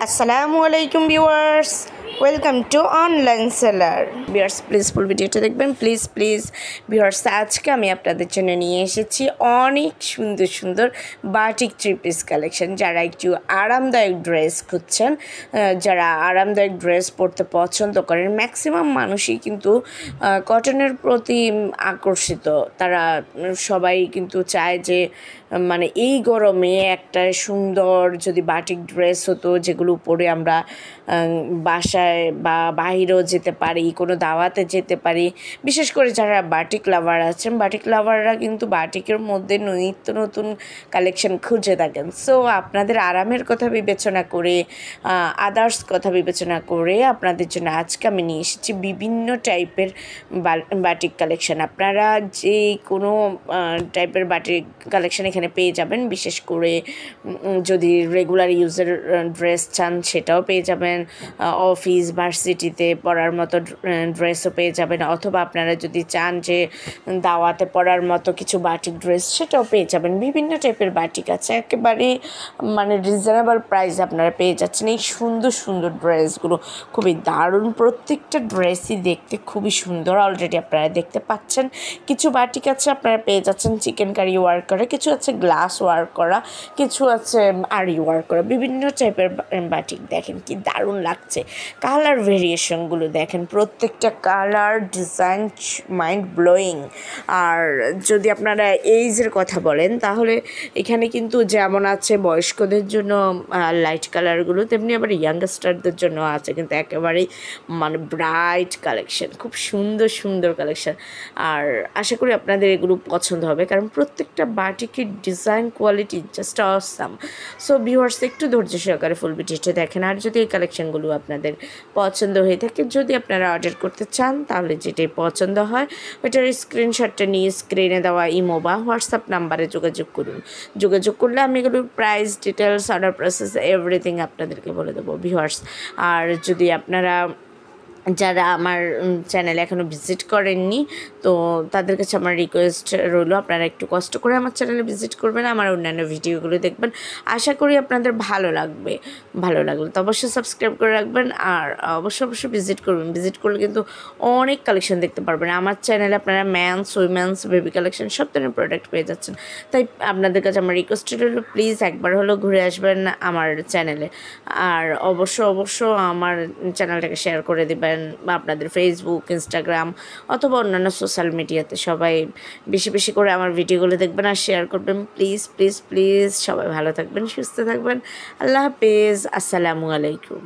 আসসালামু আলাইকুম viewers, welcome to online seller. Viewers please ফুল ভিডিওটা দেখবেন, প্লিজ ভিউয়ার্স। আজকে আমি আপনাদের জন্য নিয়ে এসেছি অনেক সুন্দর সুন্দর বাটিক থ্রি পিস কালেকশন। যারা একটু আরামদায়ক ড্রেস খুঁজছেন, যারা আরামদায়ক ড্রেস পরতে পছন্দ করেন, ম্যাক্সিমাম মানুষই কিন্তু কটনের প্রতি আকর্ষিত। তারা সবাই কিন্তু চায় যে মানে এই গরমে একটা সুন্দর যদি বাটিক ড্রেস হতো, যেগুলো পরে আমরা বাসায় বা বাহিরেও যেতে পারি, কোনো দাওয়াতে যেতে পারি। বিশেষ করে যারা বাটিক লাভার আছেন, বাটিক লাভাররা কিন্তু বাটিকের মধ্যে নিত্য নতুন কালেকশন খুঁজে থাকেন। সো আপনাদের আরামের কথা বিবেচনা করে, আদার্স কথা বিবেচনা করে আপনাদের জন্য আজকে আমি নিয়ে এসেছি বিভিন্ন টাইপের বাটিক কালেকশন। আপনারা যে কোনো টাইপের বাটিক কালেকশন এখানে পেয়ে যাবেন। বিশেষ করে যদি রেগুলার ইউজের ড্রেস চান সেটাও পেয়ে যাবেন, অফিস ভার্সিটিতে পরার মতো ড্রেসও পেয়ে যাবেন, অথবা আপনারা যদি চান যে দাওয়াতে পরার মতো কিছু বাটিক ড্রেস সেটাও পেয়ে যাবেন। বিভিন্ন টাইপের বাটিক আছে, একেবারে মানে রিজনেবল প্রাইস আপনারা পেয়ে যাচ্ছেন। এই সুন্দর সুন্দর ড্রেসগুলো খুবই দারুণ, প্রত্যেকটা ড্রেসই দেখতে খুবই সুন্দর। অলরেডি আপনারা দেখতে পাচ্ছেন কিছু বাটিক আছে আপনারা পেয়ে যাচ্ছেন চিকেন কারি ওয়ার্ক করা, কিছু আছে গ্লাস ওয়ার্ক করা, কিছু আছে আরি ওয়ার্ক করা। বিভিন্ন টাইপের বাটিক দেখেন কি দারুণ লাগছে। কালার ভেরিয়েশনগুলো দেখেন, প্রত্যেকটা কালার ডিজাইন মাইন্ড ব্লোয়িং। আর যদি আপনারা এইজের কথা বলেন তাহলে এখানে কিন্তু যেমন আছে বয়স্কদের জন্য লাইট কালারগুলো, তেমনি আবার ইয়াংস্টারদের জন্য আছে কিন্তু একেবারেই মানে ব্রাইট কালেকশন, খুব সুন্দর সুন্দর কালেকশন। আর আশা করি আপনাদের এগুলো পছন্দ হবে, কারণ প্রত্যেকটা বাটিকের design quality just awesome. So viewers একটু ধৈর্য সহকারে ফুল ভিডিওটা দেখেন। আর যদি এই কালেকশনগুলো আপনাদের পছন্দ হয়ে থাকে, যদি আপনারা অর্ডার করতে চান, তাহলে যেটাই পছন্দ হয় ওইটার স্ক্রিনশটটা নিয়ে স্ক্রিনে দেওয়া ইমো বা হোয়াটসঅ্যাপ নাম্বারে যোগাযোগ করুন। যোগাযোগ করলে আমি এগুলোর price details, order process everything আপনাদেরকে বলে দেবো ভিউয়ার্স। আর যদি আপনারা যারা আমার চ্যানেলে এখনও ভিজিট করেননি, তো তাদের কাছে আমার রিকোয়েস্ট রইল আপনারা একটু কষ্ট করে আমার চ্যানেলে ভিজিট করবেন, আমার অন্যান্য ভিডিওগুলো দেখবেন। আশা করি আপনাদের ভালো লাগবে। ভালো লাগলে তো অবশ্যই সাবস্ক্রাইব করে রাখবেন, আর অবশ্যই ভিজিট করবেন। ভিজিট করলে কিন্তু অনেক কালেকশন দেখতে পারবেন। আমার চ্যানেলে আপনারা ম্যানস, উইমেন্স, বেবি কালেকশন সব ধরনের প্রোডাক্ট পেয়ে যাচ্ছেন। তাই আপনাদের কাছে আমার রিকোয়েস্ট রইল প্লিজ একবার হলেও ঘুরে আসবেন আমার চ্যানেলে। আর অবশ্য আমার চ্যানেলটাকে শেয়ার করে দেবেন বা আপনাদের ফেসবুক, ইনস্টাগ্রাম অথবা অন্যান্য সোশ্যাল মিডিয়াতে সবাই বেশি বেশি করে আমার ভিডিওগুলো দেখবেন আর শেয়ার করবেন। প্লিজ সবাই ভালো থাকবেন, সুস্থ থাকবেন। আল্লাহ হাফেজ, আসসালামু আলাইকুম।